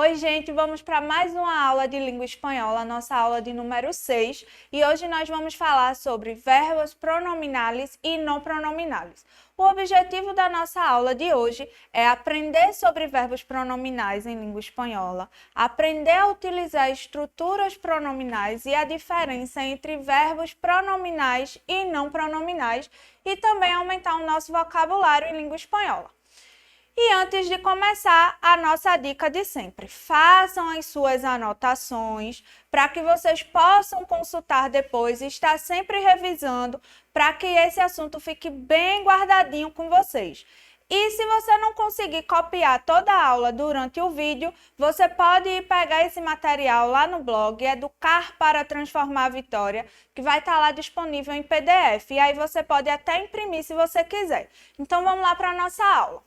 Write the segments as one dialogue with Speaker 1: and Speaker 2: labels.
Speaker 1: Oi, gente, vamos para mais uma aula de língua espanhola, nossa aula de número 6, e hoje nós vamos falar sobre verbos pronominais e não pronominais. O objetivo da nossa aula de hoje é aprender sobre verbos pronominais em língua espanhola, aprender a utilizar estruturas pronominais e a diferença entre verbos pronominais e não pronominais, e também aumentar o nosso vocabulário em língua espanhola. E antes de começar, a nossa dica de sempre: façam as suas anotações para que vocês possam consultar depois e estar sempre revisando para que esse assunto fique bem guardadinho com vocês. E se você não conseguir copiar toda a aula durante o vídeo, você pode ir pegar esse material lá no blog Educar para Transformar a Vitória, que vai estar lá disponível em PDF. E aí você pode até imprimir se você quiser. Então vamos lá para a nossa aula.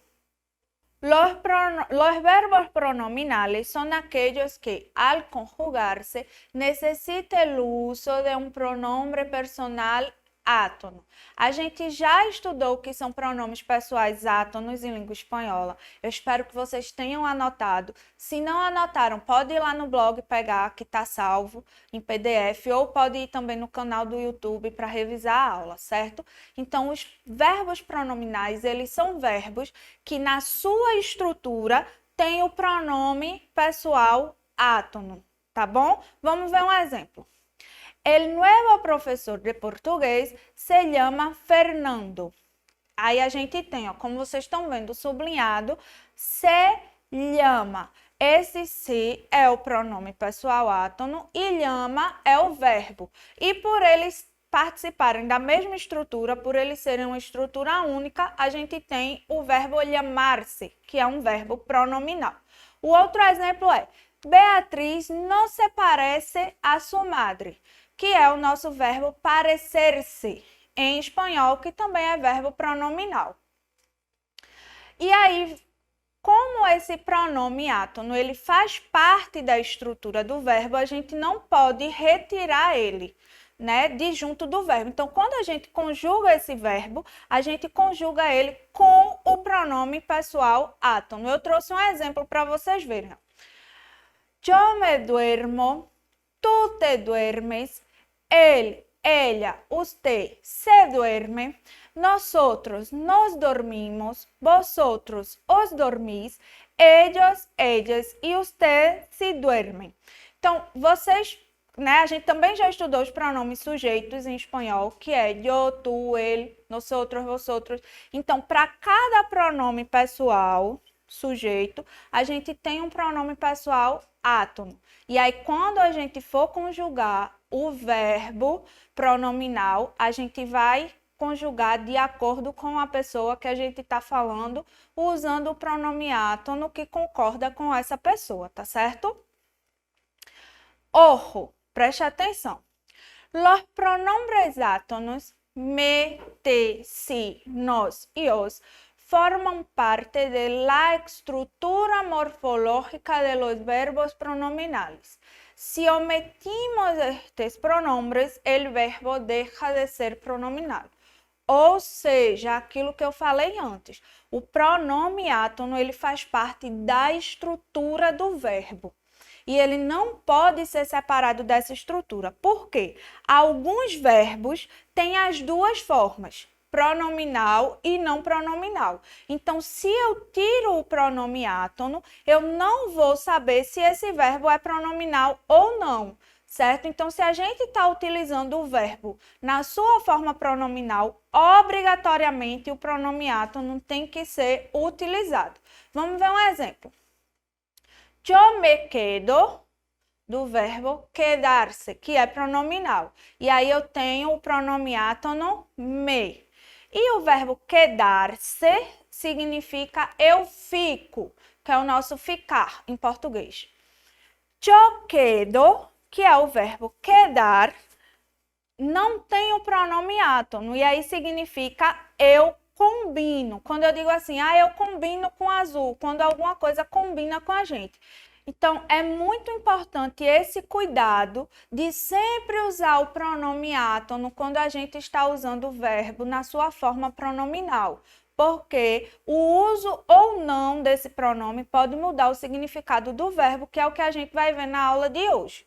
Speaker 1: Los verbos pronominales son aquellos que, al conjugarse, necesita el uso de un pronombre personal átono. A gente já estudou o que são pronomes pessoais átonos em língua espanhola. Eu espero que vocês tenham anotado. Se não anotaram, pode ir lá no blog pegar, que está salvo em PDF, ou pode ir também no canal do YouTube para revisar a aula, certo? Então, os verbos pronominais, eles são verbos que na sua estrutura tem o pronome pessoal átono, tá bom? Vamos ver um exemplo. El nuevo professor de português se llama Fernando. Aí a gente tem, ó, como vocês estão vendo, sublinhado, se llama. Esse se é o pronome pessoal átono e llama é o verbo. E por eles participarem da mesma estrutura, por eles serem uma estrutura única, a gente tem o verbo llamar-se, que é um verbo pronominal. O outro exemplo é: Beatriz não se parece a sua madre, que é o nosso verbo parecer-se, em espanhol, que também é verbo pronominal. E aí, como esse pronome átono, ele faz parte da estrutura do verbo, a gente não pode retirar ele, né, de junto do verbo. Então, quando a gente conjuga esse verbo, a gente conjuga ele com o pronome pessoal átono. Eu trouxe um exemplo para vocês verem. Yo me duermo, tú te duermes, él, ella, usted se duerme, nosotros nos dormimos, vosotros os dormís, ellos, ellas e usted se duermem. Então, vocês, né, a gente também já estudou os pronomes sujeitos em espanhol, que é yo, tú, él, nosotros, vosotros. Então, para cada pronome pessoal, sujeito, a gente tem um pronome pessoal átono. E aí, quando a gente for conjugar o verbo pronominal, a gente vai conjugar de acordo com a pessoa que a gente está falando, usando o pronome átono que concorda com essa pessoa, tá certo? Ojo, preste atenção. Los pronombres átonos, me, te, si, nos y os, forman parte de la estructura morfológica de los verbos pronominales. Si omitimos estos pronombres, el verbo deja de ser pronominal. Ou seja, aquilo que eu falei antes, o pronome átono, ele faz parte da estrutura do verbo. E ele não pode ser separado dessa estrutura. Por quê? Alguns verbos têm as duas formas, pronominal e não pronominal. Então, se eu tiro o pronome átono, eu não vou saber se esse verbo é pronominal ou não, certo? Então, se a gente está utilizando o verbo na sua forma pronominal, obrigatoriamente o pronome átono tem que ser utilizado. Vamos ver um exemplo. Yo me quedo, do verbo quedar-se, que é pronominal. E aí eu tenho o pronome átono me. E o verbo quedar-se significa eu fico, que é o nosso ficar em português. Yo quedo, que é o verbo quedar, não tem o pronome átono. E aí significa eu combino. Quando eu digo assim, eu combino com azul, quando alguma coisa combina com a gente. Então, é muito importante esse cuidado de sempre usar o pronome átono quando a gente está usando o verbo na sua forma pronominal, porque o uso ou não desse pronome pode mudar o significado do verbo, que é o que a gente vai ver na aula de hoje.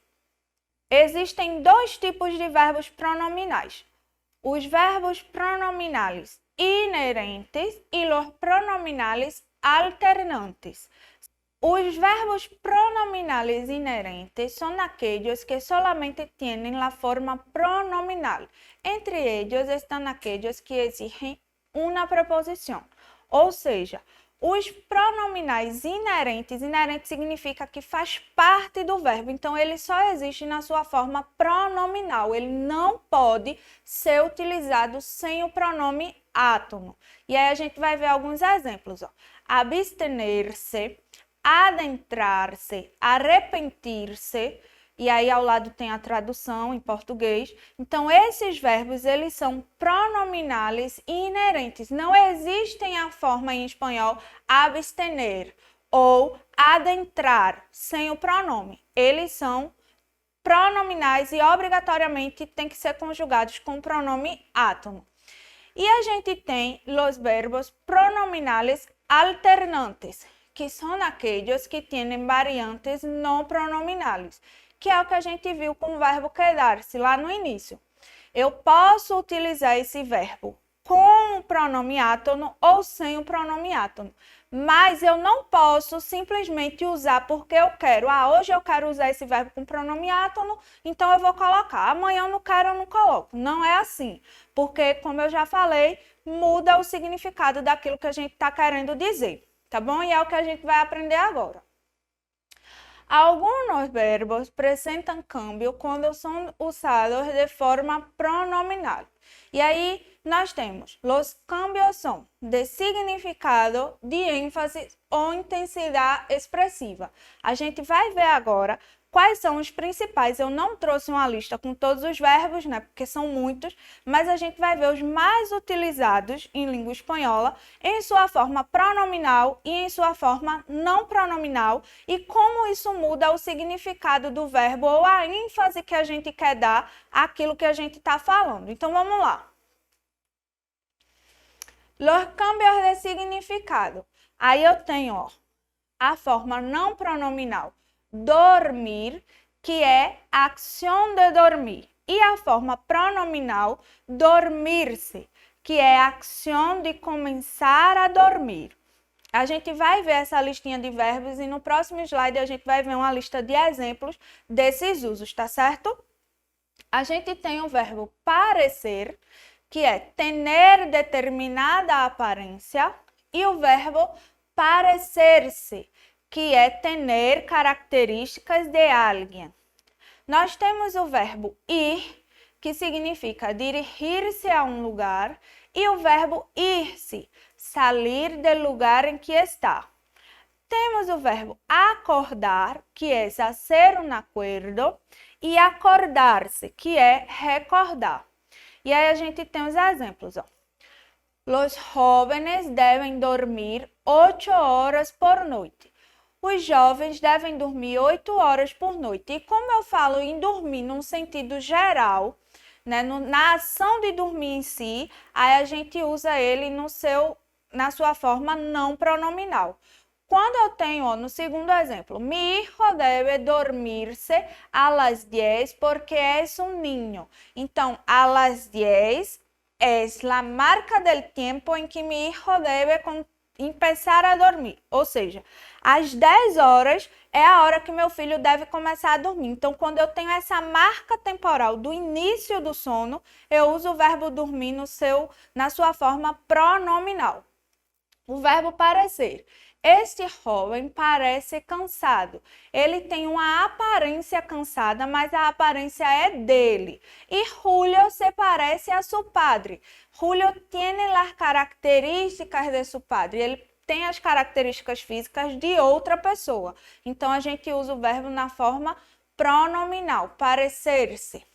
Speaker 1: Existem dois tipos de verbos pronominais: os verbos pronominales inerentes e os pronominales alternantes. Os verbos pronominales inerentes son aquellos que solamente tienen la forma pronominal. Entre ellos están aquellos que exigen uma preposição. Ou seja, os pronominais inerentes, inerente significa que faz parte do verbo, então ele só existe na sua forma pronominal, ele não pode ser utilizado sem o pronome átono. E aí a gente vai ver alguns exemplos, ó. Abstener-se, adentrar-se, arrepentir-se, e aí ao lado tem a tradução em português. Então, esses verbos, eles são pronominais e inerentes. Não existem a forma em espanhol abstener ou adentrar sem o pronome. Eles são pronominais e obrigatoriamente têm que ser conjugados com o pronome átono. E a gente tem os verbos pronominales alternantes, que são aqueles que têm variantes não pronominais, que é o que a gente viu com o verbo quedar-se lá no início. Eu posso utilizar esse verbo com o pronome átono ou sem o pronome átono, mas eu não posso simplesmente usar porque eu quero. Hoje eu quero usar esse verbo com pronome átono, então eu vou colocar. Amanhã eu não quero, eu não coloco. Não é assim, porque, como eu já falei, muda o significado daquilo que a gente está querendo dizer, tá bom? E é o que a gente vai aprender agora. Algunos verbos presentan cambio quando são usados de forma pronominal. E aí nós temos, os cambios são de significado, de ênfase ou intensidade expressiva. A gente vai ver agora quais são os principais. Eu não trouxe uma lista com todos os verbos, né, porque são muitos, mas a gente vai ver os mais utilizados em língua espanhola, em sua forma pronominal e em sua forma não pronominal, e como isso muda o significado do verbo ou a ênfase que a gente quer dar àquilo que a gente está falando. Então, vamos lá. Los cambios de significado. Aí eu tenho, ó, a forma não pronominal dormir, que é acção de dormir, e a forma pronominal dormir-se, que é acção de começar a dormir. A gente vai ver essa listinha de verbos e no próximo slide a gente vai ver uma lista de exemplos desses usos, tá certo? A gente tem o verbo parecer, que é ter determinada aparência, e o verbo parecer-se, que é ter características de alguém. Nós temos o verbo ir, que significa dirigir-se a um lugar, e o verbo ir-se, sair do lugar em que está. Temos o verbo acordar, que é hacer un acuerdo, e acordar-se, que é recordar. E aí a gente tem os exemplos, ó. Los jóvenes devem dormir 8 horas por noite. Os jovens devem dormir 8 horas por noite. E como eu falo em dormir num sentido geral, né, na ação de dormir em si, aí a gente usa ele na sua forma não pronominal. Quando eu tenho, ó, no segundo exemplo, mi hijo debe dormirse a las 10 porque es un niño. Então, a las 10 es la marca del tiempo en que mi hijo debe empezar a dormir. Ou seja, às 10 horas é a hora que meu filho deve começar a dormir. Então, quando eu tenho essa marca temporal do início do sono, eu uso o verbo dormir na sua forma pronominal. O verbo parecer. Este jovem parece cansado. Ele tem uma aparência cansada, mas a aparência é dele. E Julio se parece a seu padre. Julio tiene as características de seu padre. Ele tem as características físicas de outra pessoa. Então, a gente usa o verbo na forma pronominal, parecer-se.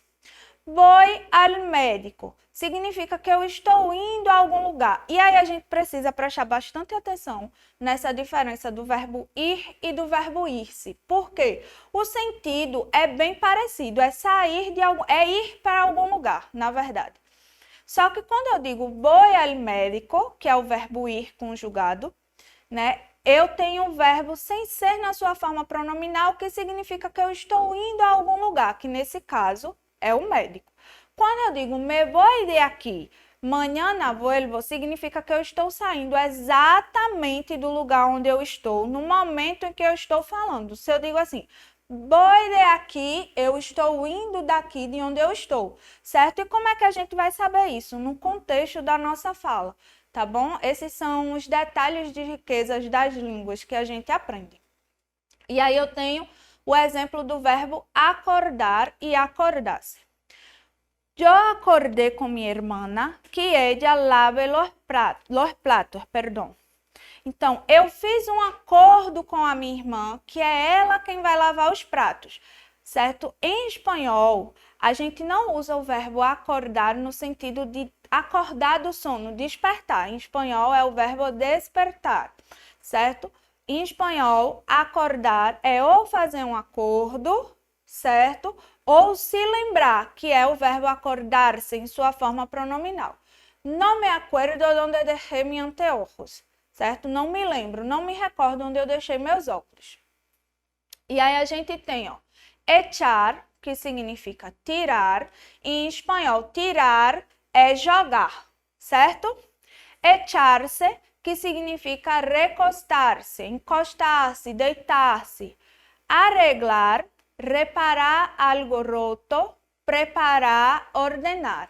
Speaker 1: Voy al médico. significa que eu estou indo a algum lugar. E aí a gente precisa prestar bastante atenção nessa diferença do verbo ir e do verbo ir-se. Por quê? O sentido é bem parecido, é sair de algum, é ir para algum lugar, na verdade. Só que quando eu digo voy al médico, que é o verbo ir conjugado, né? Eu tenho o verbo sem ser na sua forma pronominal, que significa que eu estou indo a algum lugar, que nesse caso é o médico. Quando eu digo me voy de aqui, mañana vuelvo, significa que eu estou saindo exatamente do lugar onde eu estou, no momento em que eu estou falando. Se eu digo assim, voy de aqui, eu estou indo daqui de onde eu estou, certo? E como é que a gente vai saber isso? No contexto da nossa fala, tá bom? Esses são os detalhes de riquezas das línguas que a gente aprende. E aí eu tenho o exemplo do verbo acordar e acordar-se. Yo acordé con mi hermana que ella lave los platos, perdão. Então, eu fiz um acordo com a minha irmã, que é ela quem vai lavar os pratos, certo? Em espanhol, a gente não usa o verbo acordar no sentido de acordar do sono, despertar. Em espanhol é o verbo despertar, certo? Em espanhol, acordar é ou fazer um acordo, certo? Ou se lembrar, que é o verbo acordar-se em sua forma pronominal. Não me acuerdo onde deixei meus anteojos, certo? Não me lembro, não me recordo onde eu deixei meus óculos. E aí a gente tem, ó, echar, que significa tirar. Em espanhol, tirar é jogar, certo? Echar-se, que significa recostar-se, encostar-se, deitar-se. Arreglar, reparar algo roto, preparar, ordenar.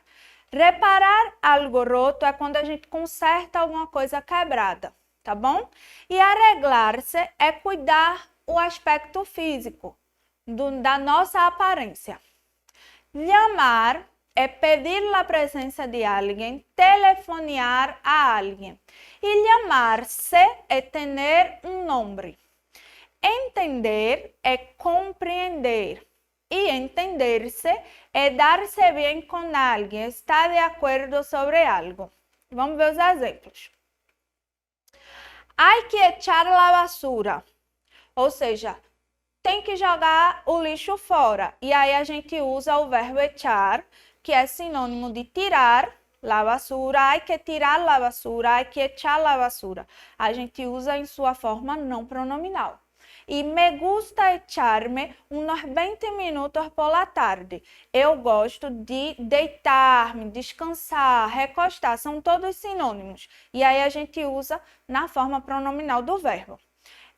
Speaker 1: Reparar algo roto é quando a gente conserta alguma coisa quebrada, tá bom? E arreglar-se é cuidar o aspecto físico da nossa aparência. Llamar é pedir a presença de alguém, telefonear a alguém. E llamar-se é ter um nome. Entender é compreender. E entender-se é dar-se bem com alguém, estar de acordo sobre algo. Vamos ver os exemplos. Hay que echar la basura. Ou seja, tem que jogar o lixo fora. E aí a gente usa o verbo echar, que é sinônimo de tirar la basura. Hay que tirar la basura, hay que echar la basura. A gente usa em sua forma não pronominal. E me gusta echarme uns 20 minutos por la tarde. Eu gosto de deitar-me, descansar, recostar. São todos sinônimos. E aí a gente usa na forma pronominal do verbo.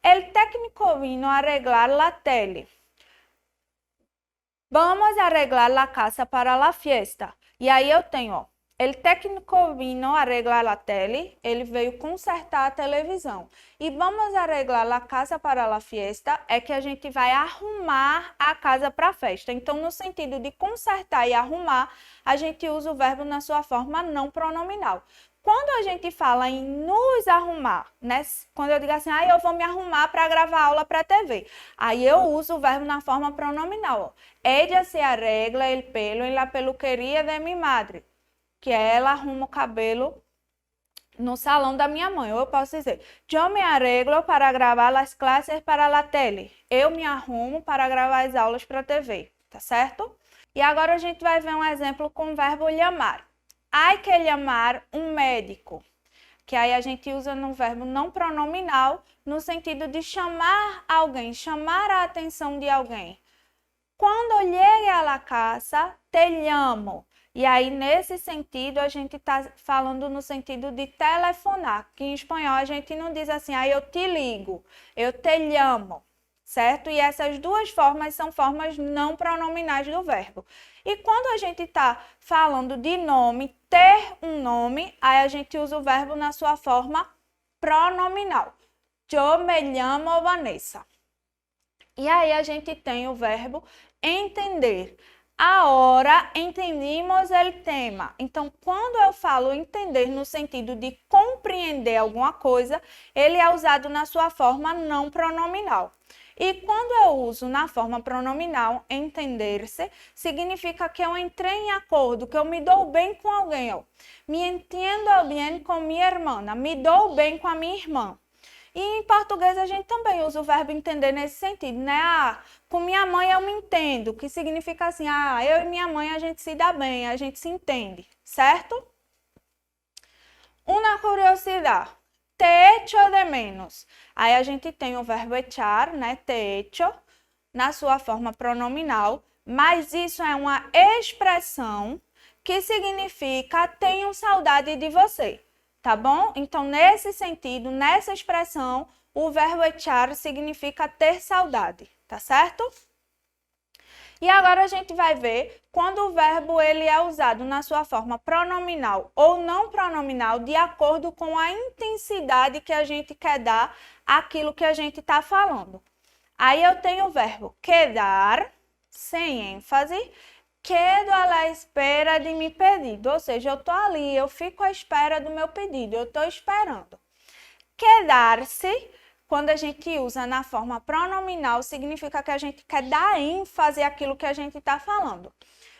Speaker 1: El técnico vino a arreglar la tele. Vamos arreglar la casa para la fiesta. E aí eu tenho, ó, el técnico vino a arreglar la tele. Ele veio consertar a televisão. E vamos arreglar la casa para la fiesta é que a gente vai arrumar a casa para a festa. Então, no sentido de consertar e arrumar, a gente usa o verbo na sua forma não pronominal. Quando a gente fala em nos arrumar, né? Quando eu digo assim, eu vou me arrumar para gravar aula para a TV. Aí eu uso o verbo na forma pronominal. Ella se arregla el pelo en la peluquería de mi madre. Que ela arruma o cabelo no salão da minha mãe. Ou eu posso dizer, yo me arreglo para gravar as classes para la tele. Eu me arrumo para gravar as aulas para a TV, tá certo? E agora a gente vai ver um exemplo com o verbo llamar. Hay que llamar um médico, que aí a gente usa no verbo não pronominal, no sentido de chamar alguém, chamar a atenção de alguém. Quando llegue a la casa, te llamo. E aí, nesse sentido, a gente está falando no sentido de telefonar, que em espanhol a gente não diz assim, eu te ligo, eu te llamo, certo? E essas duas formas são formas não pronominais do verbo. E quando a gente está falando de nome, ter um nome, aí a gente usa o verbo na sua forma pronominal. Yo me llamo Vanessa. E aí a gente tem o verbo entender. Agora entendimos o tema. Então, quando eu falo entender no sentido de compreender, compreender alguma coisa, ele é usado na sua forma não pronominal. E quando eu uso na forma pronominal, entender-se, significa que eu entrei em acordo, que eu me dou bem com alguém. Ó. Me entendo bem com minha irmã, me dou bem com a minha irmã. E em português a gente também usa o verbo entender nesse sentido, né? Ah, com minha mãe eu me entendo, que significa assim, ah, eu e minha mãe a gente se dá bem, a gente se entende, certo? Uma curiosidade. Te echo de menos. Aí a gente tem o verbo echar, né? Te echo, na sua forma pronominal, mas isso é uma expressão que significa tenho saudade de você, tá bom? Então, nesse sentido, nessa expressão, o verbo echar significa ter saudade, tá certo? E agora a gente vai ver quando o verbo ele é usado na sua forma pronominal ou não pronominal de acordo com a intensidade que a gente quer dar àquilo que a gente está falando. Aí eu tenho o verbo quedar, sem ênfase, quedo à espera de mi pedido, ou seja, eu estou ali, eu fico à espera do meu pedido, eu estou esperando. Quedar-se, quando a gente usa na forma pronominal, significa que a gente quer dar ênfase àquilo que a gente está falando.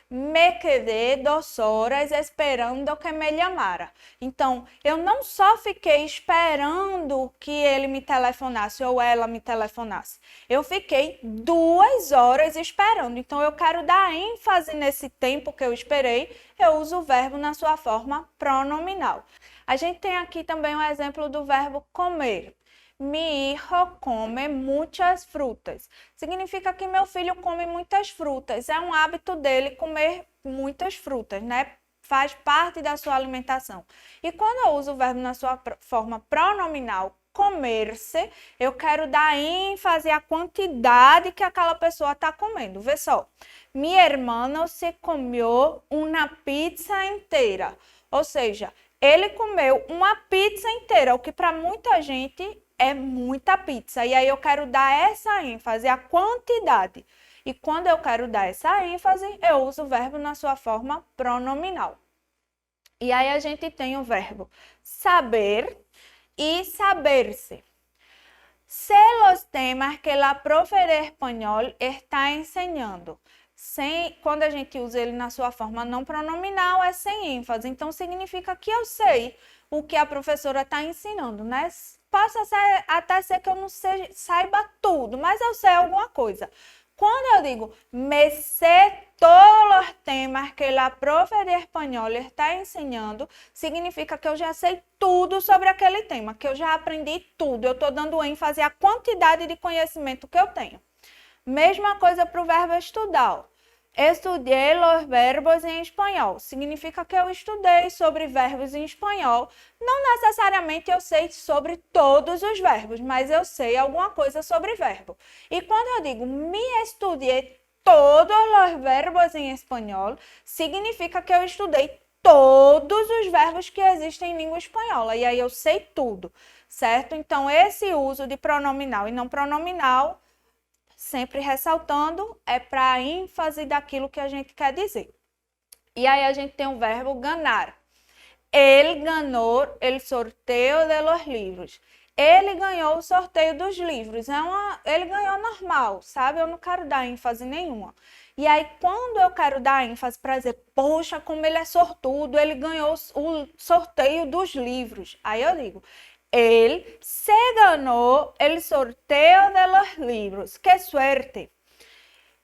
Speaker 1: Me quedé 2 horas esperando que me llamara. Então, eu não só fiquei esperando que ele me telefonasse ou ela me telefonasse. Eu fiquei 2 horas esperando. Então, eu quero dar ênfase nesse tempo que eu esperei. Eu uso o verbo na sua forma pronominal. A gente tem aqui também um exemplo do verbo comer. Mi hijo come muchas frutas. Significa que meu filho come muitas frutas. É um hábito dele comer muitas frutas, né? Faz parte da sua alimentação. E quando eu uso o verbo na sua forma pronominal, comer-se, eu quero dar ênfase à quantidade que aquela pessoa está comendo. Vê só. Mi hermano se comió una pizza inteira. Ou seja, ele comeu uma pizza inteira, o que para muita gente é muita pizza. E aí eu quero dar essa ênfase, a quantidade. E quando eu quero dar essa ênfase, eu uso o verbo na sua forma pronominal. E aí a gente tem o verbo saber e saber-se. Sé los temas que la profe de espanhol está ensinando. Quando a gente usa ele na sua forma não pronominal, é sem ênfase. Então, significa que eu sei o que a professora está ensinando, né? Possa até ser que eu não saiba tudo, mas eu sei alguma coisa. Quando eu digo me sé todos os temas que a profe de espanhol está ensinando, significa que eu já sei tudo sobre aquele tema, que eu já aprendi tudo. Eu estou dando ênfase à quantidade de conhecimento que eu tenho. Mesma coisa para o verbo estudar. Estudei os verbos em espanhol. Significa que eu estudei sobre verbos em espanhol. Não necessariamente eu sei sobre todos os verbos, mas eu sei alguma coisa sobre verbo. E quando eu digo me estudei todos os verbos em espanhol, significa que eu estudei todos os verbos que existem em língua espanhola. E aí eu sei tudo, certo? Então, esse uso de pronominal e não pronominal, sempre ressaltando, é para a ênfase daquilo que a gente quer dizer. E aí a gente tem o verbo ganar. Ele ganhou o sorteio de los livros. Ele ganhou o sorteio dos livros. Ele ganhou normal, sabe? Eu não quero dar ênfase nenhuma. E aí, quando eu quero dar ênfase para dizer, poxa, como ele é sortudo, ele ganhou o sorteio dos livros. Aí eu digo, ele se ganhou o sorteio de los livros. Que suerte!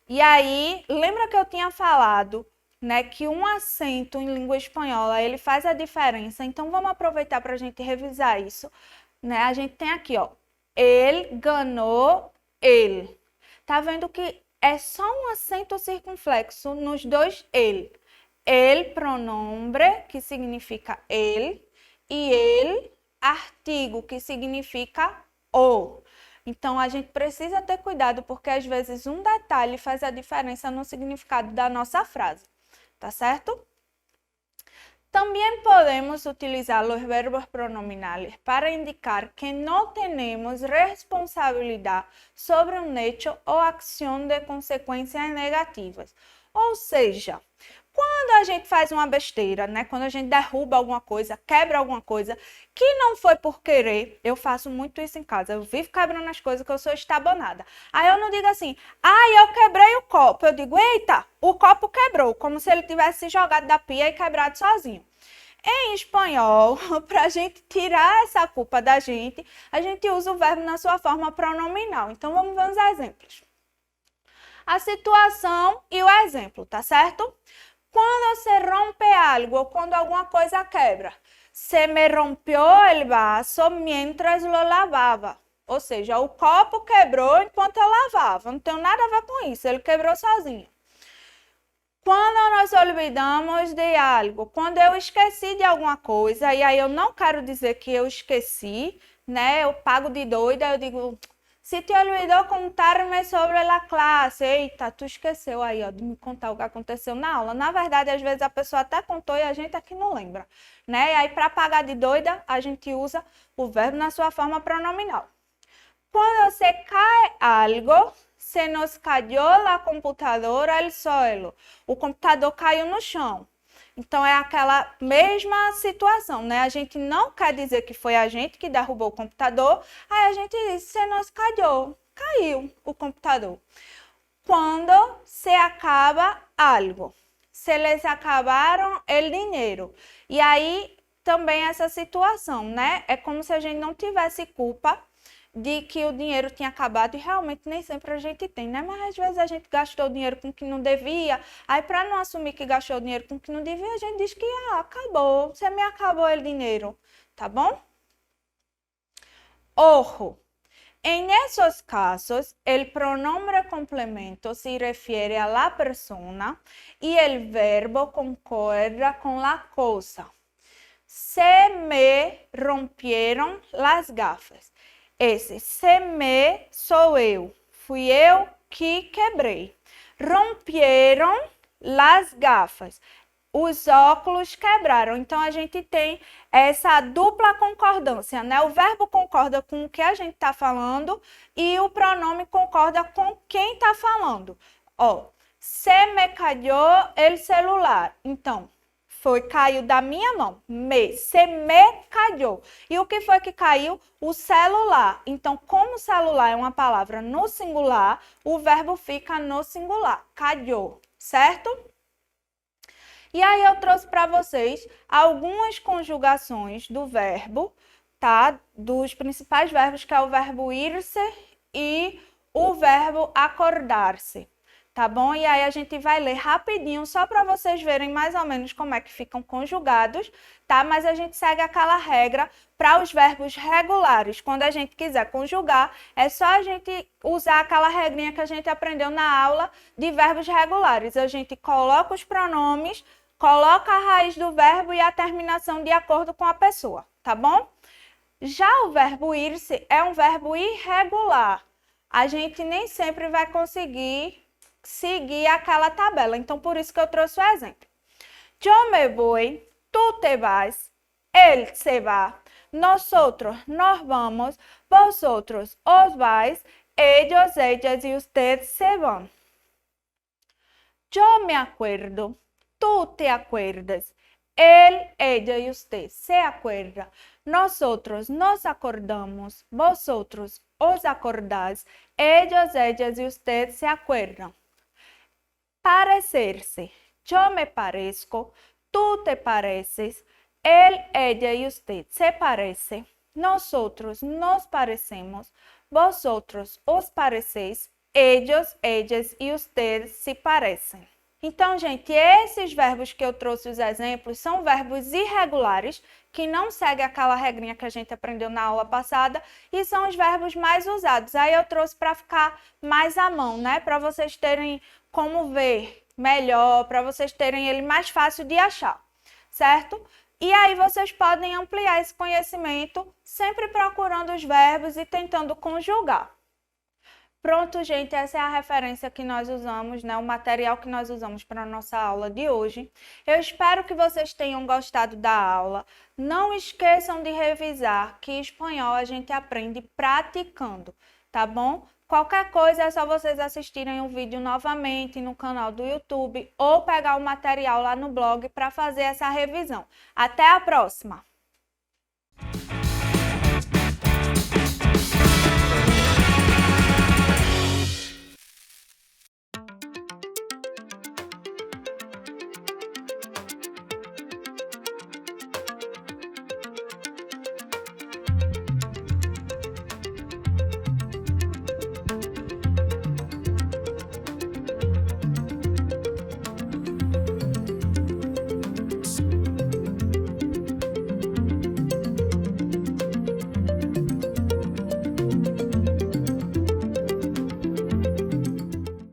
Speaker 1: E aí, lembra que eu tinha falado, né, que um acento em língua espanhola, ele faz a diferença. Então, vamos aproveitar para a gente revisar isso. Né? A gente tem aqui, ó, ele ganhou ele. Tá vendo que é só um acento circunflexo nos dois ele. Ele, pronombre, que significa ele, e ele, artigo, que significa o. Então, a gente precisa ter cuidado, porque às vezes um detalhe faz a diferença no significado da nossa frase, tá certo? También podemos utilizar los verbos pronominales para indicar que no tenemos responsabilidad sobre un hecho o acción de consecuencias negativas. Ou seja, Quando a gente faz uma besteira, né? Quando a gente derruba alguma coisa, quebra alguma coisa, que não foi por querer, eu faço muito isso em casa. Eu vivo quebrando as coisas que eu sou estabanada. Aí eu não digo assim, ai, eu quebrei o copo. Eu digo, eita, o copo quebrou, como se ele tivesse se jogado da pia e quebrado sozinho. Em espanhol, para a gente tirar essa culpa da gente, a gente usa o verbo na sua forma pronominal. Então, vamos ver os exemplos. A situação e o exemplo, tá certo? Quando se rompe algo ou quando alguma coisa quebra. Se me rompió el vaso mientras lo lavava. Ou seja, o copo quebrou enquanto eu lavava. Não tem nada a ver com isso, ele quebrou sozinho. Quando nós olvidamos de algo, quando eu esqueci de alguma coisa, e aí eu não quero dizer que eu esqueci, né? Eu pago de doida, eu digo, se te olvidou contar-me sobre a classe. Eita, tu esqueceu aí, ó, de me contar o que aconteceu na aula. Na verdade, às vezes a pessoa até contou e a gente aqui não lembra, né? E aí, para pagar de doida, a gente usa o verbo na sua forma pronominal. Quando se cae algo, se nos cayó la computadora al suelo. O computador caiu no chão. Então, é aquela mesma situação, né? A gente não quer dizer que foi a gente que derrubou o computador, aí a gente diz, se nos cayó, caiu o computador. Quando se acaba algo, se les acabaram el dinheiro. E aí, também essa situação, né? É como se a gente não tivesse culpa de que o dinheiro tinha acabado e realmente nem sempre a gente tem, né? Mas às vezes a gente gastou o dinheiro com o que não devia, aí para não assumir que gastou o dinheiro com o que não devia, a gente diz que acabou, você me acabou o dinheiro, tá bom? Ojo. En esos casos, el pronombre complemento se refiere a la persona y el verbo concuerda con la cosa. Se me rompieron las gafas. Esse se me sou eu. Fui eu que quebrei. Rompieron las gafas. Os óculos quebraram. Então, a gente tem essa dupla concordância, né? O verbo concorda com o que a gente está falando e o pronome concorda com quem está falando. Ó, se me cayó el celular. Então, caiu da minha mão. Se me caiu. E o que foi que caiu? O celular. Então, como celular é uma palavra no singular, o verbo fica no singular. Caiu, certo? E aí eu trouxe para vocês algumas conjugações do verbo, tá? Dos principais verbos, que é o verbo ir-se e o verbo acordar-se. Tá bom? E aí a gente vai ler rapidinho, só para vocês verem mais ou menos como é que ficam conjugados, tá? Mas a gente segue aquela regra para os verbos regulares. Quando a gente quiser conjugar, é só a gente usar aquela regrinha que a gente aprendeu na aula de verbos regulares. A gente coloca os pronomes, coloca a raiz do verbo e a terminação de acordo com a pessoa, tá bom? Já o verbo ir-se é um verbo irregular. A gente nem sempre vai conseguir seguir aquela tabela. Então, por isso que eu trouxe o exemplo. Yo me voy, tú te vas, él se va, nosotros nos vamos, vosotros os vais, ellos, ellas y usted se van. Yo me acuerdo, tú te acuerdas, él, ella y usted se acuerda. Nosotros nos acordamos, vosotros os acordáis, ellos, ellas y usted se acuerdan. Parecerse. Yo me parezco, tú te pareces, él, ella y usted se parece. Nosotros nos parecemos, vosotros os pareceis, ellos, ellas e ustedes se parecem. Então, gente, esses verbos que eu trouxe os exemplos são verbos irregulares, que não seguem aquela regrinha que a gente aprendeu na aula passada, e são os verbos mais usados. Aí eu trouxe para ficar mais à mão, né? Para vocês terem como ver melhor, para vocês terem ele mais fácil de achar, certo? E aí vocês podem ampliar esse conhecimento sempre procurando os verbos e tentando conjugar. Pronto, gente, essa é a referência que nós usamos, né? O material que nós usamos para a nossa aula de hoje. Eu espero que vocês tenham gostado da aula. Não esqueçam de revisar que espanhol a gente aprende praticando, tá bom? Qualquer coisa é só vocês assistirem o vídeo novamente no canal do YouTube ou pegar o material lá no blog para fazer essa revisão. Até a próxima!